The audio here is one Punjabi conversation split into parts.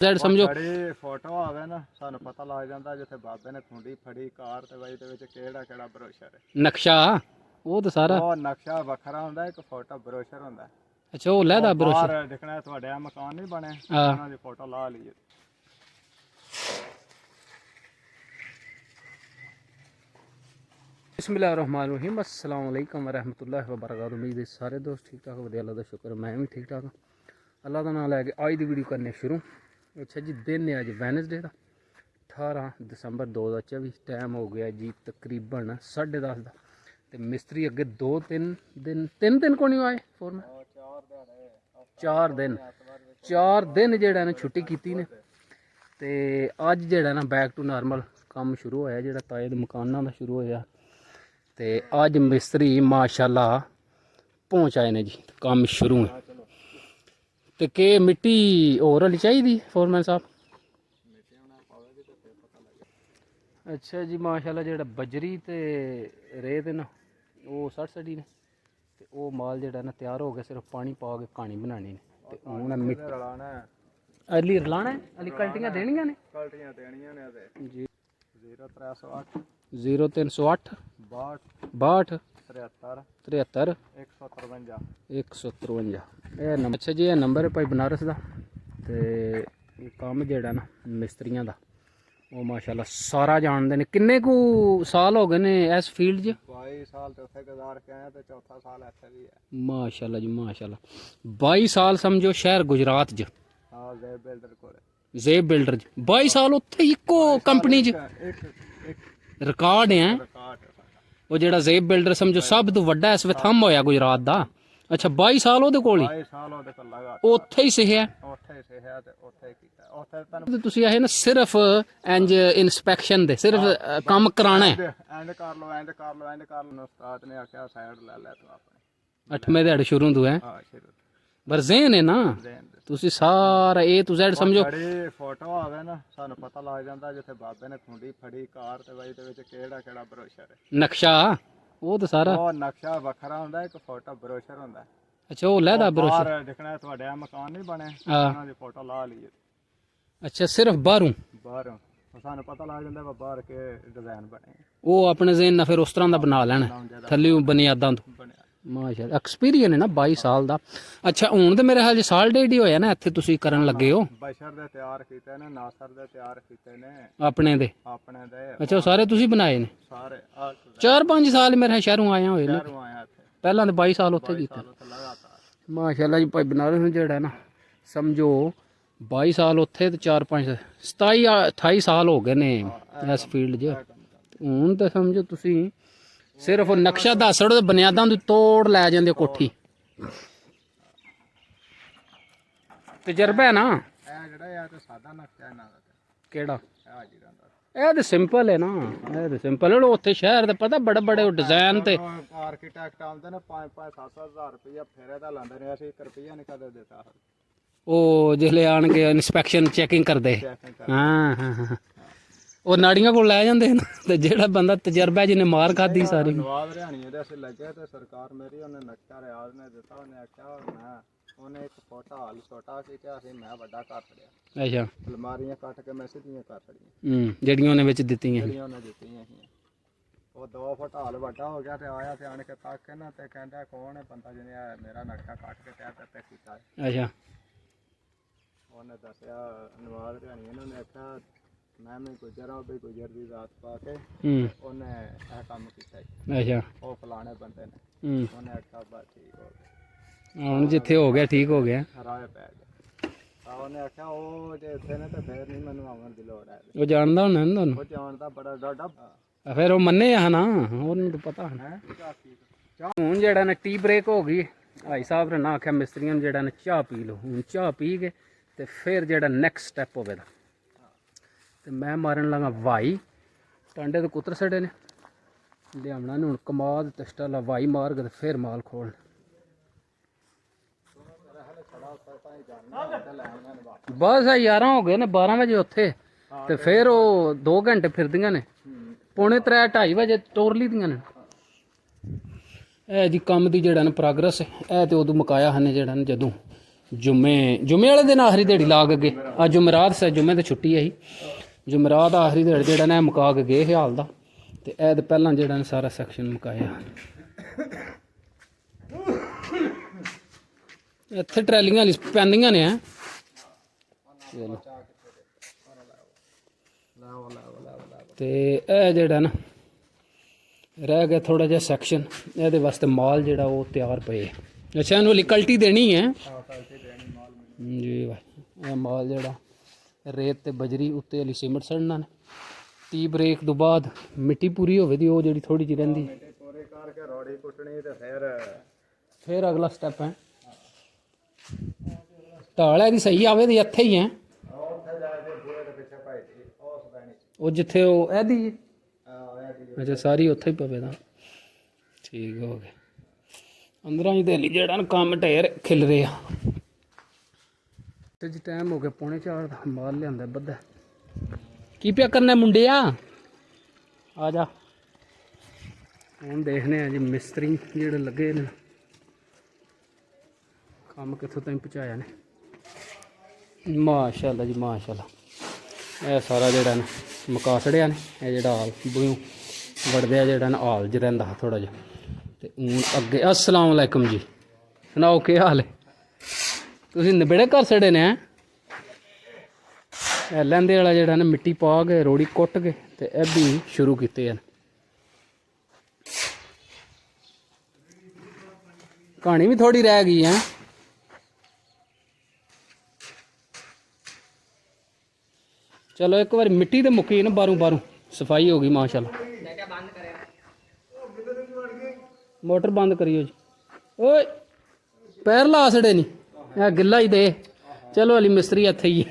ਸਮਝੋ ਖੜੀ ਫੋਟੋ ਆਵੇ ਨਾ ਸਾਨੂੰ ਪਤਾ ਲੱਗ ਜਾਂਦਾ ਜਿੱਥੇ ਬਾਬੇ ਨੇ ਖੁੰਡੀ ਫੜੀ ਕਾਰ ਤੇ ਬਾਈ ਦੇ ਵਿੱਚ ਕਿਹੜਾ ਕਿਹੜਾ ਬਰੋਸ਼ਰ ਹੈ। ਨਕਸ਼ਾ ਉਹ ਤਾਂ ਸਾਰਾ ਉਹ ਨਕਸ਼ਾ ਵੱਖਰਾ ਹੁੰਦਾ, ਇੱਕ ਫੋਟੋ ਬਰੋਸ਼ਰ ਹੁੰਦਾ। ਅੱਛਾ ਉਹ ਲੈਦਾ ਬਰੋਸ਼ਰ ਬਾਹਰ ਦਿਖਣਾ ਤੁਹਾਡੇ ਆ ਮਕਾਨ ਨਹੀਂ ਬਣੇ, ਹਾਂ। ਉਹਨਾਂ ਦੀ ਫੋਟੋ ਲਾ ਲਈਏ। ਬਿਸਮਿल्लाहिर्रहमानिर्रहीम अस्सलाम वालेकुम रहमतुल्लाहि व बरकातहू। उम्मीद है सारे दोस्त ठीक ठाक वधिया, अल्लाह दा शुक्र मैं भी ठीक ठाक हाँ। अल्लाह का नाम लैके अज की वीडियो करने शुरू। अच्छा जी, दिन है अज वैनसडे का 18 दिसंबर 2024। टाइम हो गया जी तकरीबन 10:30 का। तो मिस्त्री अगे 2-3 दिन 3 दिन को नहीं आए फोरमैन 4 दिन जेड़ा ना छुट्टी की ने। तो अज जेड़ा ना बैक टू नॉर्मल काम शुरू होया, जेड़ा ताए दे मकानां दा शुरू होया। तो अज मिस्त्री माशाल्लाह पहुँच आए ने जी, काम शुरू है। तो के मिट्टी होर हली चाहिए फोरमैन साहब? अच्छा जी माशाल्लाह, जेड़ा बजरी ते रेत है ना वो सड़ी ने। तो वो माल जेड़ा ना तैयार हो गया, सिर्फ पानी पा के कहानी बनानी ने। ते हुण मिट्टी अली रलाना है, अली कल्टियां देनियां ने जी। 0308 0308 62 73 153 नंबर। अच्छा जी, यह नंबर है भाई बनारस का। तो काम जेड़ा ना मिस्त्रियां दा वो माशाल्लाह सारा जानते हैं। किन्ने को साल हो गए ने इस फील्ड च? 22 साल तो उत्थे गुजार के आए ते चौथा साल इत्थे भी है। माशाल्लाह जी माशाल्लाह, 22 साल समझो शहर गुजरात च। हां, ज़ेब बिल्डर कोल ज़ेब बिल्डर च 22 साल उत्थे इको कंपनी च रिकॉर्ड है। वो जेड़ा ज़ेब बिल्डर समझो सब तो वड्डा इस वे थंब होया गुजरात दा। अच्छा 22 साल ओदे कोल ही 22 साल ओदे कोल लगा उत्थे ही सिखया। उत्थे ही सिखया ते उत्थे ही कीता। उत्थे तन ते तुसी आए ना सिर्फ इंज इंस्पेक्शन दे सिर्फ काम कराना है। एंड कर लो उस्ताद ने आख्या साइड ले ले तू अपने 8वें दिहाड़े शुरू तू है। हां शुरू पर ज़हन है ना तुसी सारा ए टू ज़ेड समझो। खड़ी फोटो आवे ना ਸਾਨੂੰ ਪਤਾ ਲੱਗ ਜਾਂਦਾ ਜਿੱਥੇ ਬਾਬੇ ਨੇ ਖੁੰਡੀ ਫੜੀ ਕਾਰ ਤੇ ਬਾਈ ਦੇ ਵਿੱਚ ਕਿਹੜਾ ਕਿਹੜਾ ਬਰੋਸ਼ਰ ਹੈ। ਨਕਸ਼ਾ ਉਹ ਤਾਂ ਸਾਰਾ ਉਹ ਨਕਸ਼ਾ ਵੱਖਰਾ ਹੁੰਦਾ, ਇੱਕ ਫੋਟੋ ਬਰੋਸ਼ਰ ਹੁੰਦਾ। ਅੱਛਾ ਉਹ ਲੈਦਾ ਬਰੋਸ਼ਰ ਬਾਹਰ ਦਿਖਣਾ ਤੁਹਾਡੇ ਆ ਮਕਾਨ ਨਹੀਂ ਬਣੇ, ਉਹਨਾਂ ਦੀ ਫੋਟੋ ਲਾ ਲਈਏ। ਅੱਛਾ ਸਿਰਫ ਬਾਹਰੋਂ ਸਾਨੂੰ ਪਤਾ ਲੱਗ ਜਾਂਦਾ ਵਾ ਬਾਹਰ ਕੇ ਡਿਜ਼ਾਈਨ ਬਣੇ। ਉਹ ਆਪਣੇ ਜ਼ਹਿਨ ਨਾਲ ਫਿਰ ਉਸ ਤਰ੍ਹਾਂ ਦਾ ਬਣਾ ਲੈਣਾ ਥੱਲੇ ਬੁਨਿਆਦਾਂ ਤੋਂ। ਮਾਸ਼ਾਅੱਲਾ ਐਕਸਪੀਰੀਅੰਸ ਹੈ ਨਾ 22 ਸਾਲ ਦਾ। ਅੱਛਾ ਹੁਣ ਤੇ ਮੇਰੇ ਹਾਲ ਸਾਲ ਡੇਢ ਹੀ ਹੋਇਆ ਨਾ ਇੱਥੇ ਤੁਸੀਂ ਕਰਨ ਲੱਗੇ ਹੋ। ਬਸ਼ਰ ਦੇ ਤਿਆਰ ਕੀਤੇ ਨੇ, ਨਾਸਰ ਦੇ ਤਿਆਰ ਕੀਤੇ ਨੇ ਆਪਣੇ ਦੇ। ਅੱਛਾ ਉਹ ਸਾਰੇ ਤੁਸੀਂ ਬਣਾਏ ਨੇ? ਸਾਰੇ 4-5 ਸਾਲ ਮੇਰੇ ਸ਼ਹਿਰੋਂ ਆਇਆ ਹੋਏ ਨੇ। ਪਹਿਲਾਂ ਤੇ 22 ਸਾਲ ਉੱਥੇ ਕੀਤੇ ਮਾਸ਼ਾਅੱਲਾ ਜੀ। ਭਾਈ ਬਨਾਰਸ ਨੂੰ ਜਿਹੜਾ ਨਾ ਸਮਝੋ 22 ਸਾਲ ਉੱਥੇ ਤੇ 4-5 27-28 ਸਾਲ ਹੋ ਗਏ ਨੇ ਇਸ ਫੀਲਡ 'ਚ। ਹੁਣ ਤਾਂ ਸਮਝੋ ਤੁਸੀਂ ਸਿਰਫ ਨਕਸ਼ਾ ਦੱਸ ਛੜੋ ਤੇ ਬੁਨਿਆਦਾਂ ਦੀ ਤੋੜ ਲੈ ਜਾਂਦੇ ਕੋਠੀ। ਤਜਰਬਾ ਹੈ ਨਾ ਇਹ ਜਿਹੜਾ ਆ ਤੇ ਸਾਦਾ ਨਕਸ਼ਾ ਇਹਨਾਂ ਦਾ ਕਿਹੜਾ? ਆ ਜਿਹੜਾ ਦਾ ਇਹ ਤੇ ਸਿੰਪਲ ਹੈ ਨਾ, ਇਹ ਤੇ ਸਿੰਪਲ ਹੈ। ਉੱਥੇ ਸ਼ਹਿਰ ਦੇ ਪਤਾ ਬੜੇ ਬੜੇ ਡਿਜ਼ਾਈਨ ਤੇ ਆਰਕੀਟੈਕਟ ਆਉਂਦੇ ਨੇ 5-5 7-7 ਰੁਪਇਆ ਫੇਰੇ ਦਾ ਲਾਉਂਦੇ ਨੇ। ਅਸੀਂ 1 ਰੁਪਇਆ ਨਹੀਂ ਕਦੇ ਦਿੱਤਾ। ਉਹ ਜਿਹੜੇ ਆਣ ਕੇ ਇਨਸਪੈਕਸ਼ਨ ਚੈਕਿੰਗ ਕਰਦੇ। ਹਾਂ ਹਾਂ ਹਾਂ, ਉਹ ਨਾੜੀਆਂ ਕੋਲ ਲੈ ਜਾਂਦੇ ਨੇ। ਤੇ ਜਿਹੜਾ ਬੰਦਾ ਤਜਰਬਾ ਜਿਹਨੇ ਮਾਰ ਖਾਦੀ ਸਾਰੀ। ਨਵਾਬ ਰਿਆਣੀ ਇਹਦੇ ਅਸੀਂ ਲੱਗੇ ਤੇ ਸਰਕਾਰ ਮੇਰੀ ਉਹਨੇ ਨਕਸ਼ਾ ਰਿਆਜ਼ ਨੇ ਦਿੱਤਾ। ਉਹਨੇ ਆਖਿਆ ਮੈਂ ਉਹਨੇ ਇੱਕ ਫੋਟਾ ਹਾਲ ਛੋਟਾ ਸੀ ਤੇ ਅਸੀਂ ਮੈਂ ਵੱਡਾ ਕਰ ਛੜਿਆ। ਅੱਛਾ ਅਲਮਾਰੀਆਂ ਕੱਟ ਕੇ ਮੈਂ ਸਿੱਧੀਆਂ ਕਰ ਛੜੀਆਂ ਜਿਹੜੀਆਂ ਉਹਨੇ ਵਿੱਚ ਦਿੱਤੀਆਂ ਸੀ। ਉਹਨੇ ਦਿੱਤੀਆਂ ਸੀ। ਉਹ 2 ਫੁੱਟ ਹਾਲ ਵੱਡਾ ਹੋ ਗਿਆ ਤੇ ਆਇਆ ਤੇ ਆਣ ਕੇ ਤੱਕ ਕੇ ਨਾ ਤੇ ਕਹਿੰਦਾ ਕੌਣ ਹੈ ਬੰਦਾ ਜਿਹਨੇ ਮੇਰਾ ਨਕਸ਼ਾ ਕੱਟ ਕੇ ਤੇ ਕੀਤਾ। ਅੱਛਾ ਉਹਨੇ ਦੱਸਿਆ ਨਵਾਬ ਰਿਆਣੀ ਇਹਨਾਂ ਨੇ ਆਖਿਆ ਮੈਂ ਗੁਜਰਾਂ ਵੀ ਗੁਜਰ ਦੀ ਰਾਤ ਪਾ ਕੇ ਉਹਨੇ ਇਹ ਕੰਮ ਕੀਤਾ। ਅੱਛਾ ਉਹ ਫਲਾਣੇ ਬੰਦੇ ਨੇ ਉਹਨੇ ਆਖਿਆ ਬਸ ਠੀਕ ਹੋ ਗਿਆ। ਹੁਣ ਜਿੱਥੇ ਹੋ ਗਿਆ ਠੀਕ ਹੋ ਗਿਆ। ਰਾਏ ਪੈ ਗਿਆ। ਉਹਨੇ ਆਖਿਆ ਉਹ ਜੇ ਇੱਥੇ ਨੇ ਤੇ ਫੇਰ ਨਹੀਂ ਮੈਨੂੰ ਆਉਣ ਦੀ ਲੋੜ ਹੈ। ਉਹ ਜਾਣਦਾ ਹੋਣਾ ਨਾ ਤੁਹਾਨੂੰ? ਉਹ ਜਾਣਦਾ ਬੜਾ ਡਾਡਾ। ਫਿਰ ਉਹ ਮੰਨੇ ਆ ਨਾ, ਉਹਨੂੰ ਤਾਂ ਪਤਾ ਹੈ। ਹੁਣ ਜਿਹੜਾ ਨਾ ਟੀ ਬ੍ਰੇਕ ਹੋ ਗਈ। ਭਾਈ ਸਾਹਿਬ ਨੇ ਨਾ ਆਖਿਆ ਮਿਸਤਰੀਆਂ ਨੂੰ ਜਿਹੜਾ ਨਾ ਚਾਹ ਪੀ ਲਓ। ਹੁਣ ਚਾਹ ਪੀ ਕੇ ਤੇ ਫਿਰ ਜਿਹੜਾ ਨੈਕਸਟ ਸਟੈਪ ਹੋਵੇਗਾ ਤੇ ਮੈਂ ਮਾਰਨ ਲੱਗਾ ਵਾਈ। ਟਾਂਡੇ ਤੋਂ ਕੁੱਤਰ ਸੜੇ ਨੇ ਲਿਆਉਣਾ ਨੇ ਹੁਣ ਕਮਾਦ ਤੇ ਸਟਾਲਾ ਵਾਈ ਮਾਰ ਕੇ ਤੇ ਫਿਰ ਮਾਲ ਖੋਲ। ਬਸ 11 ਹੋ ਗਏ ਨੇ, 12 ਵਜੇ ਉੱਥੇ ਤੇ ਫਿਰ ਉਹ 2 ਘੰਟੇ ਫਿਰਦੀਆਂ ਨੇ। 2:45 ਵਜੇ ਟੋਰ ਲਈ ਦੀਆਂ ਨੇ। ਇਹ ਜੀ ਕੰਮ ਦੀ ਜਿਹੜਾ ਨਾ ਪ੍ਰੋਗਰੈਸ ਇਹ ਤੇ ਉਦੋਂ ਮੁਕਾਇਆ ਹਨ ਜਿਹੜਾ ਨਾ ਜਦੋਂ ਜੁਮੇ ਵਾਲੇ ਦਿਨ ਆਖਰੀ ਦਿਹਾੜੀ ਲਾ ਕੇ ਗਏ। ਆ ਜੁਮਰਾਤ ਸੇ ਜੁਮੇ ਤੇ ਛੁੱਟੀ ਆਈ, ਜੁਮਰਾਤ ਆਖਰੀ ਦਿਹਾੜੀ ਜਿਹੜਾ ਨਾ ਮੁਕਾ ਕੇ ਗਏ ਹਾਲ ਦਾ। ਤੇ ਇਹ ਤੇ ਪਹਿਲਾਂ ਜਿਹੜਾ ਨੇ ਸਾਰਾ ਸੈਕਸ਼ਨ ਮੁਕਾਇਆ। ਇੱਥੇ ਟਰੈਲੀਆਂ ਵਾਲੀ ਪੈਂਦੀਆਂ ਨੇ। ਚਲੋ ਤੇ ਇਹ ਜਿਹੜਾ ਨਾ ਰਹਿ ਗਿਆ ਥੋੜਾ ਜਿਹਾ ਸੈਕਸ਼ਨ, ਇਹਦੇ ਵਾਸਤੇ ਮਾਲ ਜਿਹੜਾ ਉਹ ਤਿਆਰ ਪਏ। ਅੱਛਾ, ਇਹਨੂੰ ਵਾਲੀ ਕਲਟੀ ਦੇਣੀ ਹੈ ਜੀ ਭਾਈ। ਇਹ ਮਾਲ ਜਿਹੜਾ ਰੇਤ ਤੇ ਬਜਰੀ ਉੱਤੇ ਵਾਲੀ ਸੀਮੈਂਟ ਸੜਨਾ ਨੇ। ਟੀ ਬ੍ਰੇਕ ਤੋਂ ਬਾਅਦ ਮਿੱਟੀ ਪੂਰੀ ਹੋਵੇ ਦੀ ਉਹ ਜਿਹੜੀ ਥੋੜੀ ਜਿਹੀ ਰਹਿੰਦੀ ਪੂਰੀ ਕਰਕੇ ਰੋੜੀ ਕੁੱਟਣੀ ਤੇ ਫਿਰ ਅਗਲਾ ਸਟੈਪ ਹੈ ਢਾਲ ਇਹਦੀ ਸਹੀ ਆਵੇ ਦੀ ਇੱਥੇ ਹੀ ਹੈ ਉਹ ਜਿੱਥੇ ਉਹ ਇਹਦੀ ਅੱਛਾ ਸਾਰੀ ਉੱਥੇ ਹੀ ਪਵੇ ਤਾਂ ਠੀਕ ਹੋ ਗਿਆ। ਅੰਦਰਾਂ ਹੀ ਦੇਲੀ ਜਿਹੜਾ ਨਾ ਕੰਮ ਢੇਰ ਖਿਲ ਰਿਹਾ। ਤੇ ਜੀ ਟਾਈਮ ਹੋ ਗਿਆ 3:45 ਦਾ। ਮਾਲ ਲਿਆਂਦਾ ਬੱਧਾ। ਕੀ ਪਿਆ ਕਰਨਾ ਮੁੰਡਿਆ? ਆ ਜਾ। ਹੁਣ ਦੇਖਦੇ ਆ ਜੀ ਮਿਸਤਰੀ ਜਿਹੜੇ ਲੱਗੇ ਨੇ ਕੰਮ ਕਿੱਥੋਂ ਤਾਈਂ ਪਹੁੰਚਾਇਆ ਨੇ। ਮਾਸ਼ਾਅੱਲਾ ਜੀ ਮਾਸ਼ਾਅੱਲਾ। ਇਹ ਸਾਰਾ ਜਿਹੜਾ ਨਾ ਮੁਕਾ ਛੜਿਆ ਨੇ। ਇਹ ਜਿਹੜਾ ਹਾਲ ਬੂਹੋਂ ਵੜਦਿਆ ਜਿਹੜਾ ਨਾ ਹਾਲ 'ਚ ਰਹਿੰਦਾ ਥੋੜ੍ਹਾ ਜਿਹਾ। ਤੇ ਹੁਣ ਅੱਗੇ अस्सलाम वालेकुम जी, ਸੁਣਾਓ ਕੀ ਹਾਲ ਹੈ? ਤੁਸੀਂ ਨਿਬੜੇ ਘਰ ਛੜੇ ਨੇ? ਇਹ ਲਹਿੰਦੇ ਵਾਲਾ ਜਿਹੜਾ ਨਾ ਮਿੱਟੀ ਪਾ ਕੇ ਰੋੜੀ ਕੁੱਟ ਕੇ ਤੇ ਇਹ ਵੀ ਸ਼ੁਰੂ ਕੀਤੇ ਹਨ। ਕਹਾਣੀ ਵੀ ਥੋੜੀ ਰਹਿ ਗਈ ਹੈ। ਚਲੋ ਇੱਕ ਵਾਰ ਮਿੱਟੀ ਤੇ ਮੁੱਕੀ ਨਾ ਬਾਹਰੋਂ ਸਫਾਈ ਹੋ ਗਈ ਮਾਸ਼ਾਅੱਲਾ। ਮੋਟਰ ਬੰਦ ਕਰਿਓ ਜੀ। ਓਏ ਪੈਰ ਲਾ ਛੜੇ ਨਹੀਂ, ਇਹ ਗਿੱਲਾ ਹੀ ਦੇ। ਚਲੋ ਅਲੀ ਮਿਸਤਰੀ ਇੱਥੇ ਹੀ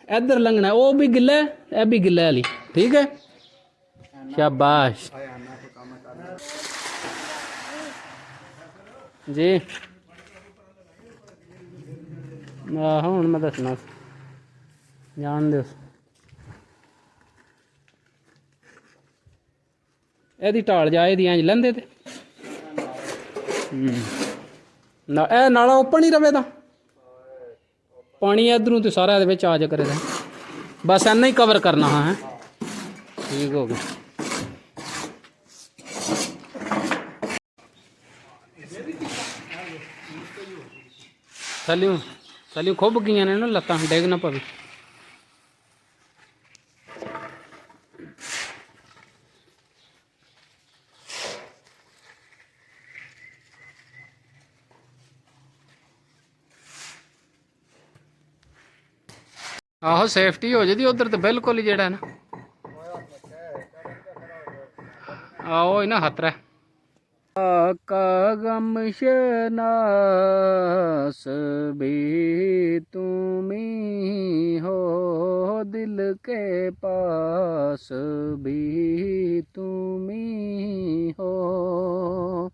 ਇੱਧਰ ਲੰਘਣਾ। ਉਹ ਵੀ ਗਿੱਲਾ ਇਹ ਵੀ ਗਿੱਲਾ ਅਲੀ। ਠੀਕ ਹੈ ਸ਼ਾਬਾਸ਼ ਜੀ। ਆਹੋ ਹੁਣ ਮੈਂ ਦੱਸਣਾ ਜਾਣ ਦਿਓ। ਇਹਦੀ ਢਾਲ ਜਾਏ ਦੀ ਇੰਜ ਲੈਂਦੇ ਤੇ ਨਾ ਇਹ ਨਾਲਾ ਓਪਨ ਹੀ ਰਵੇ ਤਾਂ ਪਾਣੀ ਇਧਰੋਂ ਤੇ ਸਾਰਾ ਇਹਦੇ ਵਿੱਚ ਆ ਜਾ ਕਰੇਗਾ। ਬਸ ਇੰਨਾ ਹੀ ਕਵਰ ਕਰਨਾ ਹੈ। ਠੀਕ ਹੋ ਗਿਆ। ਥੱਲਿਓਂ ਖੁੱਭ ਗਈਆਂ ਨੇ ਨਾ ਲੱਤਾਂ, ਡਿੱਗ ਨਾ ਪਵੇ। ਆਹੋ ਸੇਫਟੀ ਹੋ ਜਾਂਦੀ ਉਧਰ ਤੇ ਬਿਲਕੁਲ ਹੀ ਜਿਹੜਾ ਨਾ ਆਓ ਇਹਨਾਂ ਖਤਰਾ। ਆਕਾ ਗਮ ਸ਼ਨਾਸ ਵੀ ਤੁਮੀ ਹੋ, ਦਿਲ ਕੇ ਪਾਸ ਵੀ ਤੁਮੀ ਹੋ।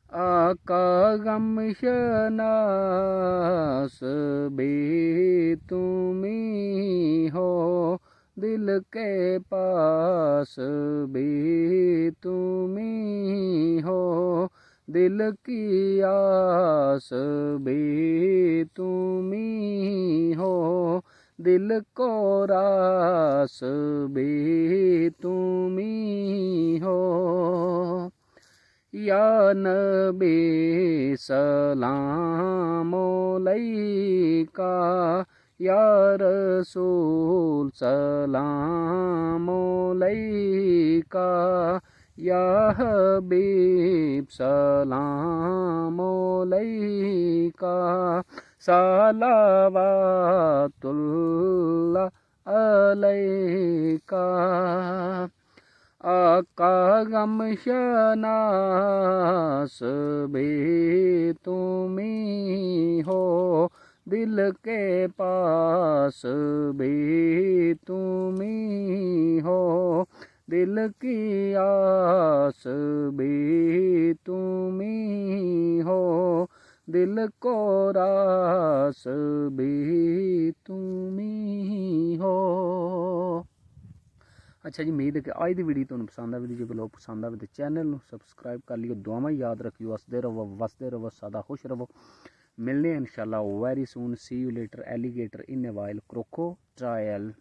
आका गम शनास भी तुमी हो, दिल के पास भी तुमी हो। दिल की आस भी तुमी हो, दिल को रास भी तुमी हो। या नबी सलाम अलैका, या रसूल सलाम अलैका, या हबीब सलाम अलैका, सलावतुल्लाह अलैका। आका गम शनास भी तुमी हो, दिल के पास भी तुमी हो। दिल की आस भी तुमी हो, दिल को रास भी तुमी हो। अच्छा जी, उम्मीद है कि आज की वीडियो तुहानू पसंद आवे। जो ब्लॉग पसंद आवे तो चैनल में सबसक्राइब कर लियो। दुआवां याद रखियो। हसदे रहो, वसदे रहो, सदा खुश रहो। मिलने इंशाल्लाह very soon see you later alligator in a while crocodile